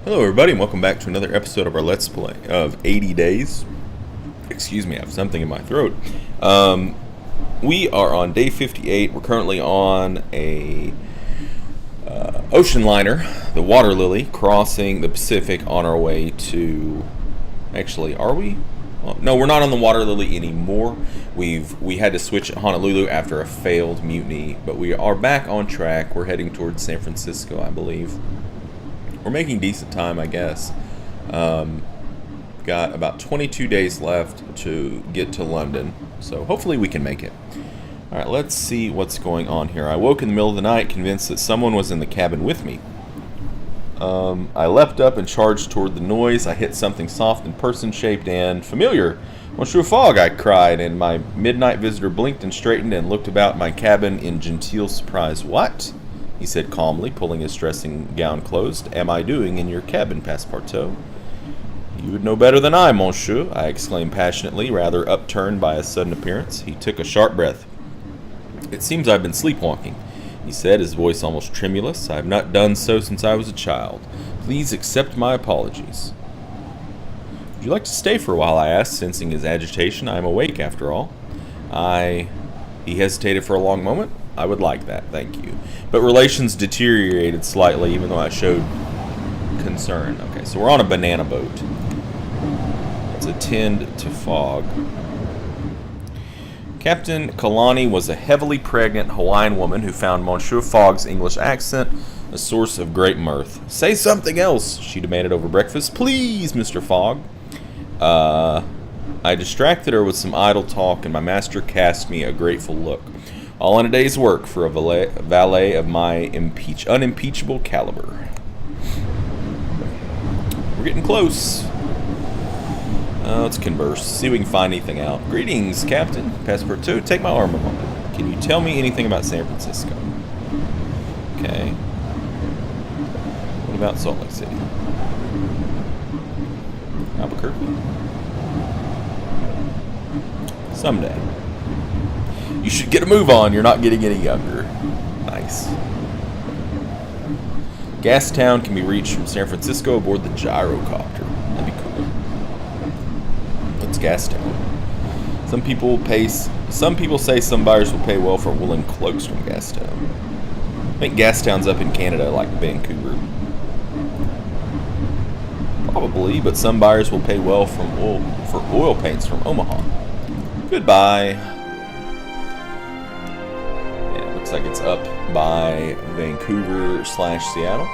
Hello everybody and welcome back to another episode of our Let's Play of 80 Days. Excuse me, I have something in my throat. We are on day 58. We're currently on a ocean liner, the Water Lily, crossing the Pacific on our way to... Actually, are we? Well, no, we're not on the Water Lily anymore. We had to switch at Honolulu after a failed mutiny, but we are back on track. We're heading towards San Francisco, I believe. We're making decent time, I guess. Got about 22 days left to get to London, so hopefully we can make it. Alright, let's see what's going on here. I woke in the middle of the night, convinced that someone was in the cabin with me. I leapt up and charged toward the noise. I hit something soft and person-shaped and familiar. Monsieur Fogg, I cried, and my midnight visitor blinked and straightened and looked about my cabin in genteel surprise. What? He said calmly, pulling his dressing gown closed. Am I doing in your cabin, Passepartout? You would know better than I, monsieur, I exclaimed passionately, rather upturned by his sudden appearance. He took a sharp breath. It seems I've been sleepwalking, he said, his voice almost tremulous. I have not done so since I was a child. Please accept my apologies. Would you like to stay for a while, I asked, sensing his agitation. I am awake, after all. He hesitated for a long moment. I would like that, thank you. But relations deteriorated slightly, even though I showed concern. Okay, so we're on a banana boat. Let's attend to Fogg. Captain Kalani was a heavily pregnant Hawaiian woman who found Monsieur Fogg's English accent a source of great mirth. Say something else, she demanded over breakfast. Please, Mr. Fogg. I distracted her with some idle talk, and my master cast me a grateful look. All in a day's work for a valet of my unimpeachable caliber. We're getting close. Let's converse, see if we can find anything out. Greetings, Captain. Passepartout, take my arm a moment. Can you tell me anything about San Francisco? Okay. What about Salt Lake City? Albuquerque? Someday. You should get a move on. You're not getting any younger. Nice. Gastown can be reached from San Francisco aboard the gyrocopter. That'd be cool. What's Gastown? Some people say some buyers will pay well for woolen cloaks from Gastown. I think Gastown's up in Canada, like Vancouver. Probably, but some buyers will pay well for oil paints from Omaha. Goodbye. Looks like it's up by Vancouver/Seattle.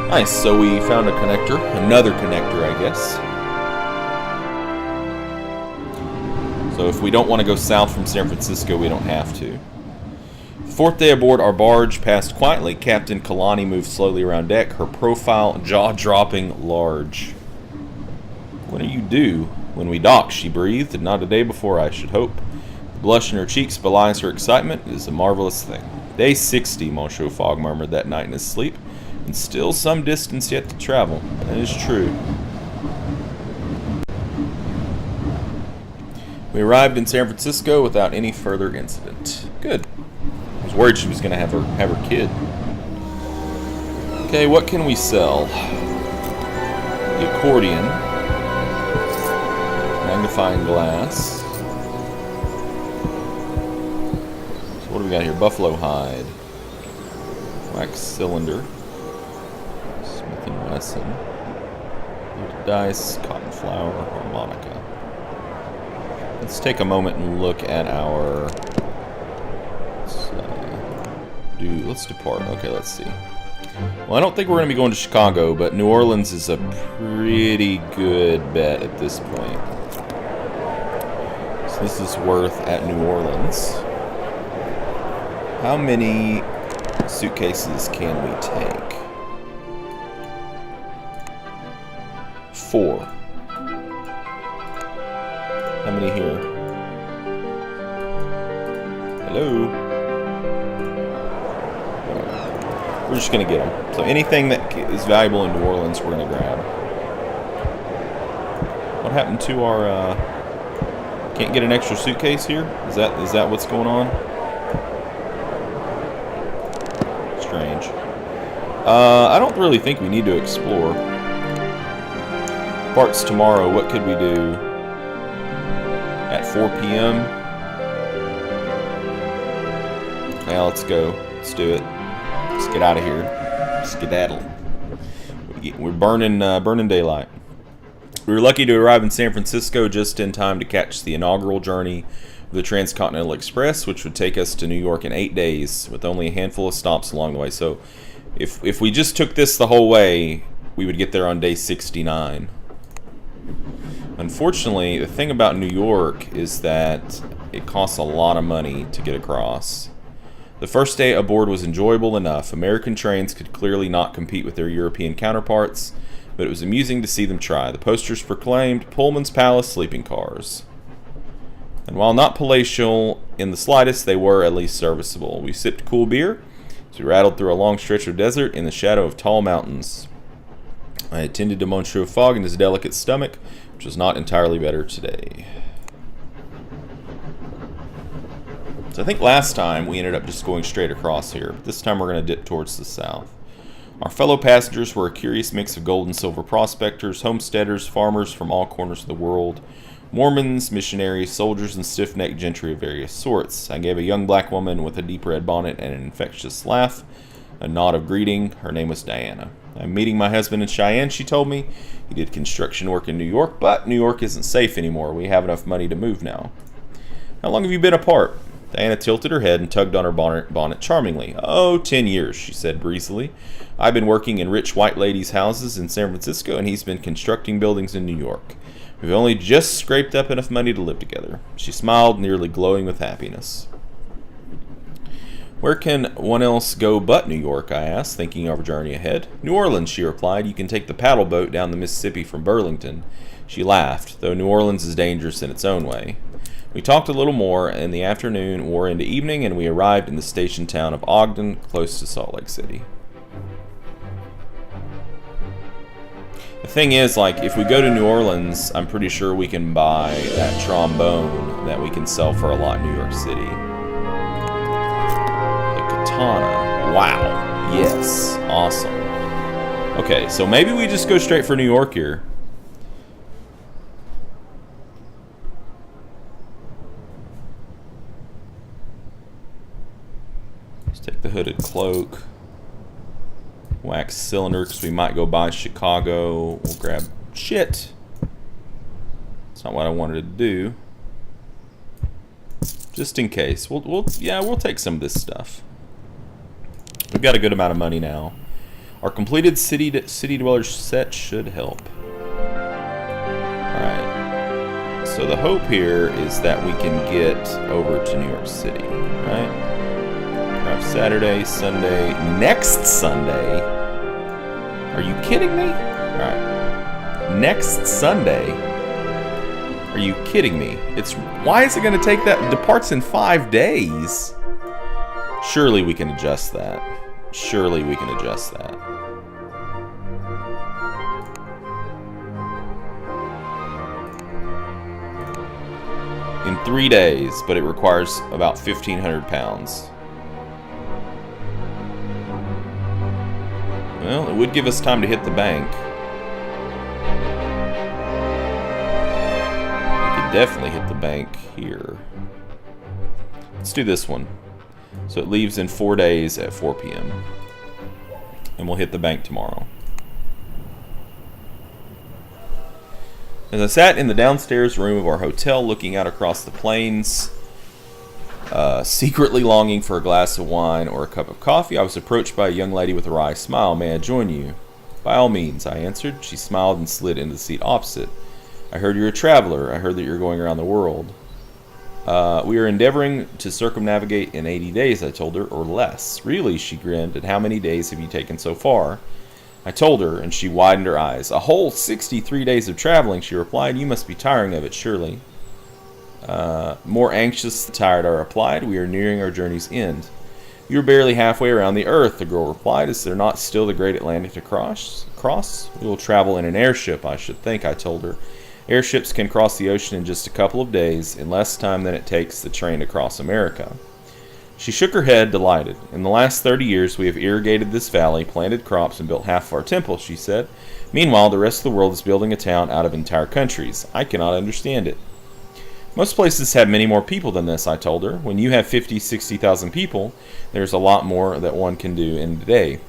Nice, so we found a connector. Another connector, I guess. So if we don't want to go south from San Francisco, we don't have to. Fourth day aboard our barge passed quietly. Captain Kalani moved slowly around deck, her profile jaw-dropping large. What do you do when we dock? She breathed. Not a day before, I should hope. The blush in her cheeks belies her excitement. It is a marvelous thing. Day 60, Monsieur Fogg murmured that night in his sleep. And still some distance yet to travel. That is true. We arrived in San Francisco without any further incident. Good. I was worried she was going to have her kid. Okay, what can we sell? The accordion. Magnifying glass. What do we got here? Buffalo hide. Wax cylinder. Smith & Wesson. Dice. Cotton flower. Harmonica. Let's take a moment and look at our... Let's depart. Okay, let's see. Well, I don't think we're going to be going to Chicago, but New Orleans is a pretty good bet at this point. So this is worth at New Orleans. How many suitcases can we take? 4. How many here? Hello? We're just going to get them. So anything that is valuable in New Orleans, we're going to grab. What happened to our... Can't get an extra suitcase here? Is that what's going on? Strange. I don't really think we need to explore. Parts tomorrow, what could we do? At 4 p.m.? Yeah, let's go. Let's do it. Let's get out of here. Skedaddle. We're burning daylight. We were lucky to arrive in San Francisco just in time to catch the inaugural journey of the Transcontinental Express, which would take us to New York in 8 days, with only a handful of stops along the way. So, if we just took this the whole way, we would get there on day 69. Unfortunately, the thing about New York is that it costs a lot of money to get across. The first day aboard was enjoyable enough. American trains could clearly not compete with their European counterparts, but it was amusing to see them try. The posters proclaimed Pullman's Palace sleeping cars. And while not palatial in the slightest, they were at least serviceable. We sipped cool beer as we rattled through a long stretch of desert in the shadow of tall mountains. I attended to Monsieur Fogg and his delicate stomach, which was not entirely better today. So I think last time we ended up just going straight across here, but this time we're going to dip towards the south. Our fellow passengers were a curious mix of gold and silver prospectors, homesteaders, farmers from all corners of the world, Mormons, missionaries, soldiers, and stiff-necked gentry of various sorts. I gave a young black woman with a deep red bonnet and an infectious laugh a nod of greeting. Her name was Diana. I'm meeting my husband in Cheyenne, she told me. He did construction work in New York, but New York isn't safe anymore. We have enough money to move now. How long have you been apart? Diana tilted her head and tugged on her bonnet charmingly. Oh, 10 years, she said breezily. I've been working in rich white ladies' houses in San Francisco, and he's been constructing buildings in New York. We've only just scraped up enough money to live together. She smiled, nearly glowing with happiness. Where can one else go but New York, I asked, thinking of our journey ahead. New Orleans, she replied. You can take the paddle boat down the Mississippi from Burlington. She laughed, though New Orleans is dangerous in its own way. We talked a little more, and the afternoon wore into evening, and we arrived in the station town of Ogden, close to Salt Lake City. The thing is, like, if we go to New Orleans, I'm pretty sure we can buy that trombone that we can sell for a lot in New York City. Katana. Wow. Yes. Awesome. Okay, so maybe we just go straight for New York here. Let's take the hooded cloak. Wax cylinder, because we might go by Chicago. We'll grab shit. That's not what I wanted to do. Just in case. We'll take some of this stuff. We've got a good amount of money now. Our completed city dweller set should help. Alright. So the hope here is that we can get over to New York City. Right? Perhaps Saturday, Sunday, next Sunday. Are you kidding me? Alright. Next Sunday? Are you kidding me? Why is it going to take that? It departs in 5 days. Surely we can adjust that. Surely we can adjust that. In 3 days, but it requires about 1,500 pounds. Well, it would give us time to hit the bank. We could definitely hit the bank here. Let's do this one. So it leaves in 4 days at 4 p.m. And we'll hit the bank tomorrow. As I sat in the downstairs room of our hotel looking out across the plains, secretly longing for a glass of wine or a cup of coffee, I was approached by a young lady with a wry smile. May I join you? By all means, I answered. She smiled and slid into the seat opposite. I heard you're a traveler. I heard that you're going around the world. We are endeavoring to circumnavigate in 80 days, I told her, or less. Really, she grinned, and how many days have you taken so far? I told her, and she widened her eyes. A whole 63 days of traveling, she replied. You must be tiring of it, surely. More anxious than tired, I replied. We are nearing our journey's end. You are barely halfway around the earth, the girl replied. Is there not still the great Atlantic to cross? We will travel in an airship, I should think, I told her. Airships can cross the ocean in just a couple of days, in less time than it takes the train to cross America. She shook her head, delighted. In the last 30 years, we have irrigated this valley, planted crops, and built half of our temple, she said. Meanwhile, the rest of the world is building a town out of entire countries. I cannot understand it. Most places have many more people than this, I told her. When you have 50, 60,000 people, there's a lot more that one can do in a day.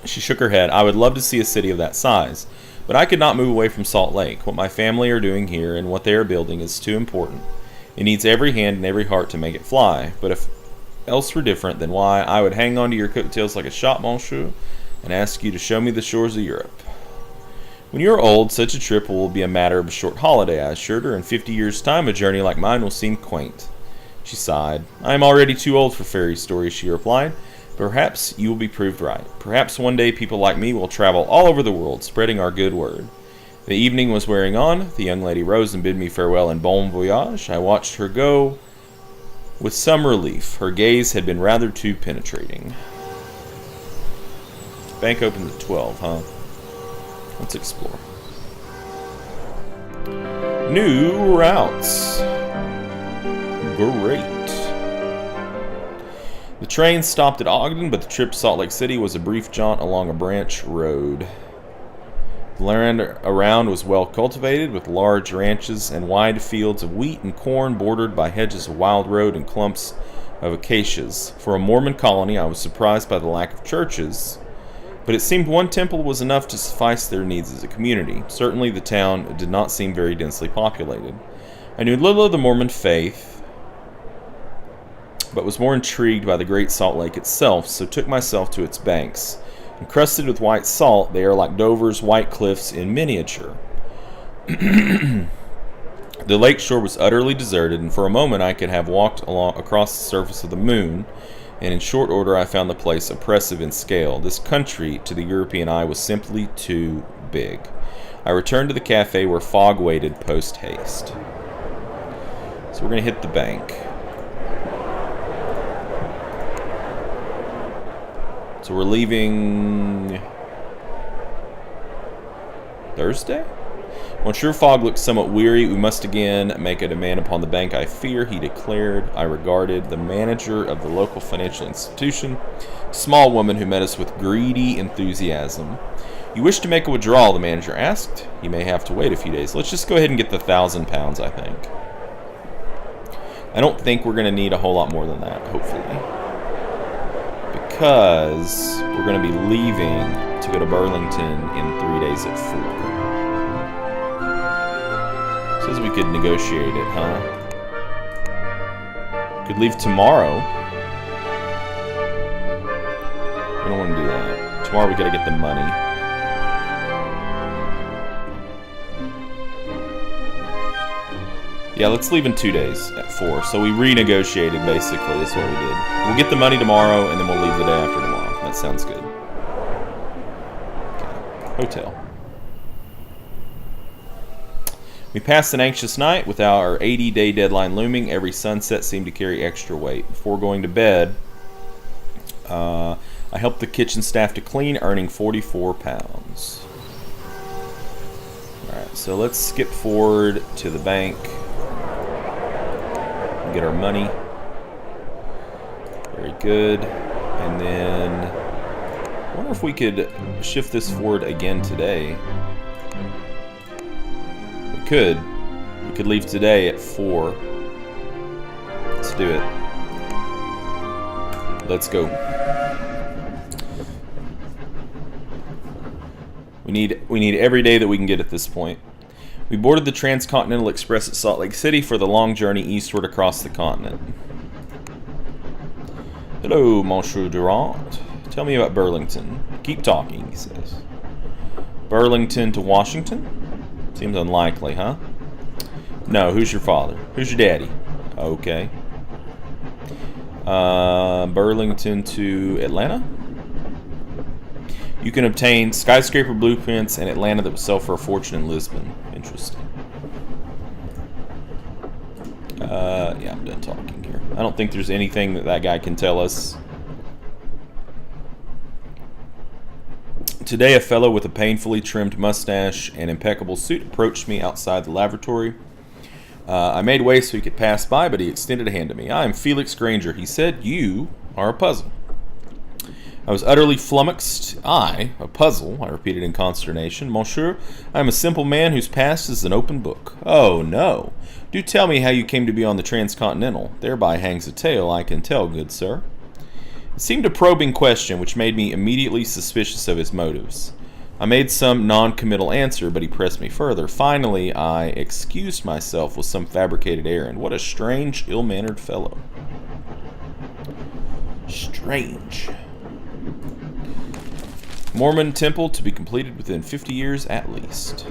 She shook her head. I would love to see a city of that size, but I could not move away from Salt Lake. What my family are doing here and what they are building is too important. It needs every hand and every heart to make it fly. But if else were different, then why, I would hang on to your coattails like a shot, monsieur, and ask you to show me the shores of Europe. When you are old, such a trip will be a matter of a short holiday, I assured her. In 50 years' time, a journey like mine will seem quaint. She sighed. I am already too old for fairy stories, she replied. Perhaps you will be proved right. Perhaps one day people like me will travel all over the world, spreading our good word. The evening was wearing on. The young lady rose and bid me farewell and bon voyage. I watched her go with some relief. Her gaze had been rather too penetrating. Bank opens at 12, huh? Let's explore. New routes. Great. The train stopped at Ogden, but the trip to Salt Lake City was a brief jaunt along a branch road. The land around was well cultivated, with large ranches and wide fields of wheat and corn bordered by hedges of wild rose and clumps of acacias. For a Mormon colony, I was surprised by the lack of churches, but it seemed one temple was enough to suffice their needs as a community. Certainly the town did not seem very densely populated. I knew little of the Mormon faith, but was more intrigued by the Great Salt Lake itself, so took myself to its banks. Encrusted with white salt, they are like Dover's white cliffs in miniature. The lake shore was utterly deserted, and for a moment I could have walked across the surface of the moon, and in short order I found the place oppressive in scale. This country, to the European eye, was simply too big. I returned to the cafe where Fogg waited post-haste. So we're going to hit the bank. So we're leaving Thursday? Monsieur Fogg looked somewhat weary. We must again make a demand upon the bank, I fear, he declared. I regarded the manager of the local financial institution, a small woman who met us with greedy enthusiasm. You wish to make a withdrawal, the manager asked. You may have to wait a few days. Let's just go ahead and get the £1,000, I think. I don't think we're going to need a whole lot more than that, hopefully. Because we're going to be leaving to go to Burlington in 3 days at 4. Says we could negotiate it, huh? Could leave tomorrow. We don't want to do that. Tomorrow we gotta get the money. Yeah, let's leave in 2 days at 4. So we renegotiated, basically. That's what we did. We'll get the money tomorrow, and then we'll leave the day after tomorrow. That sounds good. Okay. Hotel. We passed an anxious night. With our 80-day deadline looming, every sunset seemed to carry extra weight. Before going to bed, I helped the kitchen staff to clean, earning £44. Alright, so let's skip forward to the bank and get our money. Very good. And then I wonder if we could shift this forward again today. We could leave today at 4. Let's do it. Let's go. We need every day that we can get at this point. We boarded the Transcontinental Express at Salt Lake City for the long journey eastward across the continent. Hello, Monsieur Durant. Tell me about Burlington. Keep talking, he says. Burlington to Washington? Seems unlikely, huh? No, who's your father? Who's your daddy? Okay. Burlington to Atlanta? You can obtain skyscraper blueprints in Atlanta that would sell for a fortune in Lisbon. Interesting. Yeah, I'm done talking here. I don't think there's anything that guy can tell us. Today, a fellow with a painfully trimmed mustache and impeccable suit approached me outside the lavatory. I made way so he could pass by, but he extended a hand to me. "I am Felix Granger," he said. "You are a puzzle." I was utterly flummoxed. "I? A puzzle?" I repeated in consternation. "Monsieur, I am a simple man whose past is an open book." "Oh, no. Do tell me how you came to be on the Transcontinental. Thereby hangs a tale, I can tell, good sir." It seemed a probing question, which made me immediately suspicious of his motives. I made some non-committal answer, but he pressed me further. Finally, I excused myself with some fabricated errand. What a strange, ill-mannered fellow. Strange. Mormon temple to be completed within 50 years at least.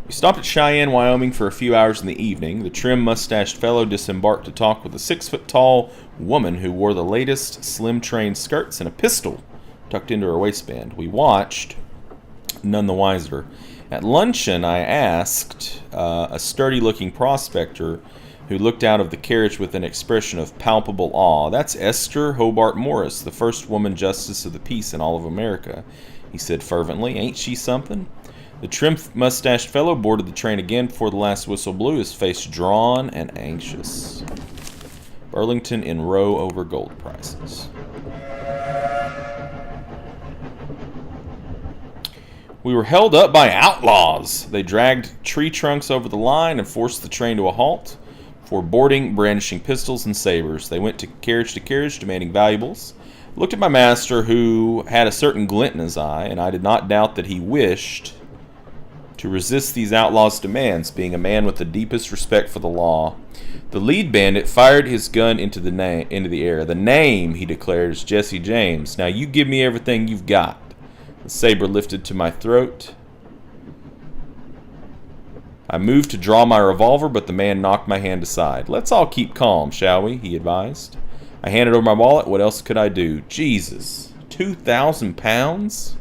We stopped at Cheyenne, Wyoming for a few hours in the evening. The trim, mustached fellow disembarked to talk with a 6-foot-tall woman who wore the latest slim-trained skirts and a pistol tucked into her waistband. We watched, none the wiser. At luncheon, I asked a sturdy-looking prospector who looked out of the carriage with an expression of palpable awe. "That's Esther Hobart Morris, the first woman justice of the peace in all of America," he said fervently. "Ain't she something?" The trim, mustached fellow boarded the train again before the last whistle blew, his face drawn and anxious. Burlington in row over gold prices. We were held up by outlaws. They dragged tree trunks over the line and forced the train to a halt. Before boarding, brandishing pistols and sabers, they went to carriage, demanding valuables. I looked at my master, who had a certain glint in his eye, and I did not doubt that he wished to resist these outlaws' demands, being a man with the deepest respect for the law. The lead bandit fired his gun into the air. "The name," he declared, "is Jesse James. Now you give me everything you've got." The saber lifted to my throat. I moved to draw my revolver, but the man knocked my hand aside. "Let's all keep calm, shall we?" he advised. I handed over my wallet. What else could I do? Jesus, 2,000 pounds?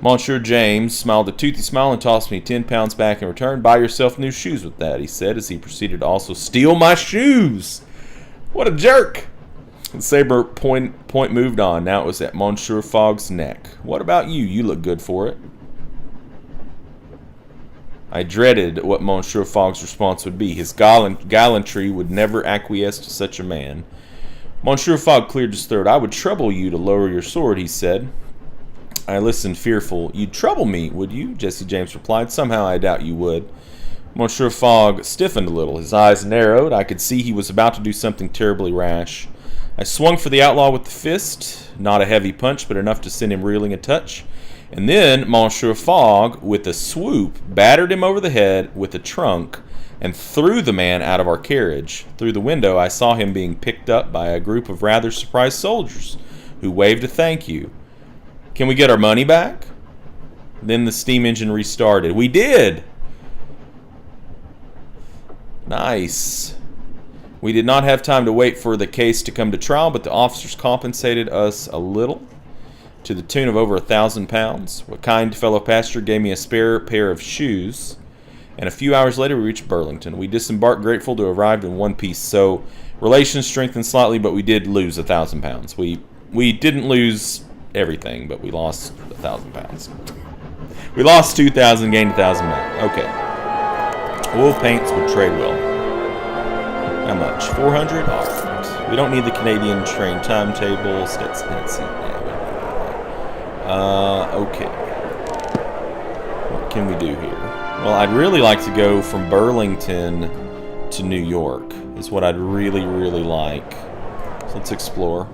Monsieur James smiled a toothy smile and tossed me 10 pounds back in return. "Buy yourself new shoes with that," he said, as he proceeded to also steal my shoes. What a jerk! The saber point moved on. Now it was at Monsieur Fogg's neck. "What about you? You look good for it." I dreaded what Monsieur Fogg's response would be. His gallantry would never acquiesce to such a man. Monsieur Fogg cleared his throat. "I would trouble you to lower your sword," he said. I listened fearful. "You'd trouble me, would you?" Jesse James replied. "Somehow I doubt you would." Monsieur Fogg stiffened a little. His eyes narrowed. I could see he was about to do something terribly rash. I swung for the outlaw with the fist. Not a heavy punch, but enough to send him reeling a touch. And then Monsieur Fogg, with a swoop, battered him over the head with a trunk and threw the man out of our carriage. Through the window, I saw him being picked up by a group of rather surprised soldiers who waved a thank you. "Can we get our money back?" Then the steam engine restarted. We did! Nice. We did not have time to wait for the case to come to trial, but the officers compensated us a little, to the tune of over 1,000 pounds. A kind fellow passenger gave me a spare pair of shoes, and a few hours later we reached Burlington. We disembarked grateful to have arrived in one piece, so relations strengthened slightly, but we did lose 1,000 pounds. We didn't lose everything, but we lost 1,000 pounds. We lost 2,000, gained 1,000 back. Okay. Oil paints would trade well. How much? 400? All right. We don't need the Canadian train timetable. Stetson. Okay. What can we do here? Well, I'd really like to go from Burlington to New York. Is what I'd really, really like. So let's explore.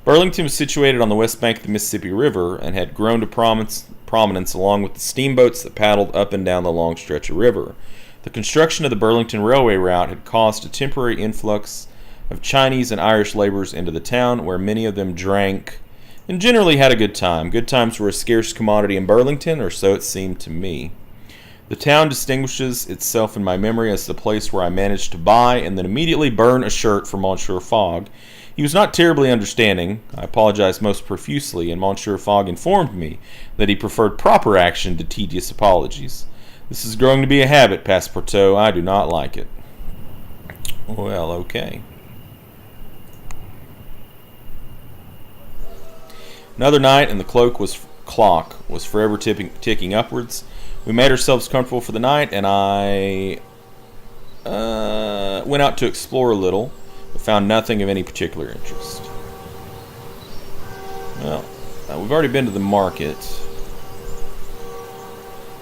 Burlington was situated on the west bank of the Mississippi River and had grown to prominence along with the steamboats that paddled up and down the long stretch of river. The construction of the Burlington Railway route had caused a temporary influx of Chinese and Irish laborers into the town, where many of them drank and generally had a good time. Good times were a scarce commodity in Burlington, or so it seemed to me. The town distinguishes itself in my memory as the place where I managed to buy and then immediately burn a shirt for Monsieur Fogg. He was not terribly understanding. I apologized most profusely, and Monsieur Fogg informed me that he preferred proper action to tedious apologies. This is growing to be a habit, Passepartout. I do not like it. Well, okay. Another night, and the cloak was clock was forever ticking upwards. We made ourselves comfortable for the night, and I went out to explore a little, but found nothing of any particular interest. Well, we've already been to the market.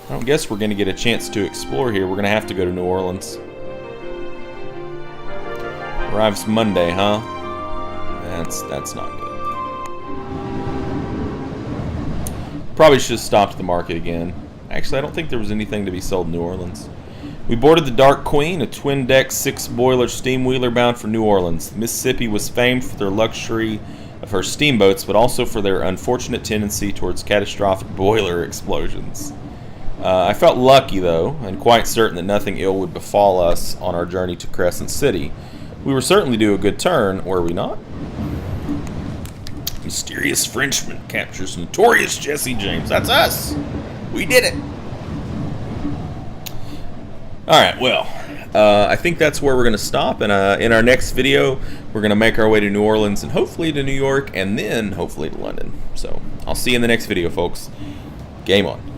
I don't guess we're going to get a chance to explore here. We're going to have to go to New Orleans. Arrives Monday, huh? That's not good. Probably should have stopped at the market again. Actually, I don't think there was anything to be sold in New Orleans. We boarded the Dark Queen, a twin-deck, 6-boiler steam wheeler bound for New Orleans. Mississippi was famed for their luxury of her steamboats, but also for their unfortunate tendency towards catastrophic boiler explosions. I felt lucky, though, and quite certain that nothing ill would befall us on our journey to Crescent City. We were certainly due a good turn, were we not? Mysterious Frenchman captures notorious Jesse James. That's us! We did it! Alright, well, I think that's where we're going to stop, and in our next video, we're going to make our way to New Orleans, and hopefully to New York, and then hopefully to London. So, I'll see you in the next video, folks. Game on.